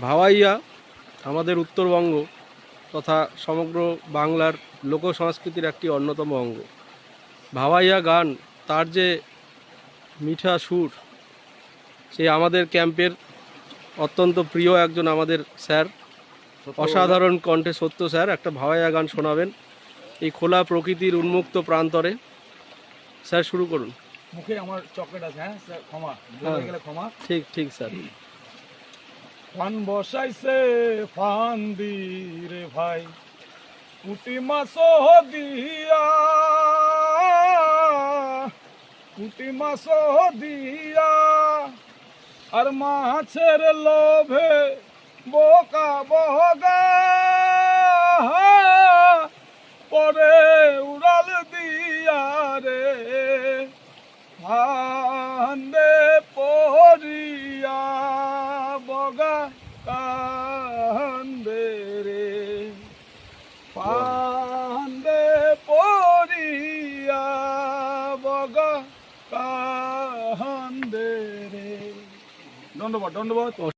ভাওয়াইয়া আমাদের উত্তরবঙ্গ তথা সমগ্র বাংলার লোক সংস্কৃতির একটি অন্যতম অঙ্গ। ভাওয়াইয়া গান, তার যে মিঠা সুর, সে আমাদের ক্যাম্পের অত্যন্ত প্রিয় একজন আমাদের স্যার, অসাধারণ কণ্ঠে সত্য স্যার একটা ভাওয়াইয়া গান শোনাবেন এই খোলা প্রকৃতির উন্মুক্ত প্রান্তরে। স্যার শুরু করুন। মুখে আমার চকলেট আছে, হ্যাঁ স্যার, ক্ষমা হ্যাঁ, গেলে ক্ষমা। ঠিক ঠিক স্যার। ফান বসাইছে ফান দি রে ভাই, পুঁটি মাছ দিয়া, পুঁটি মাছ দিয়া, আর মাছের লোভে বোকা বগা পরে উড়াল দিয়া রে, ফান্দে পড়িয়া বগা কান্দে রে, ফান্দে পড়িয়া বগা কান্দে রে। ধন্যবাদ ধন্যবাদ।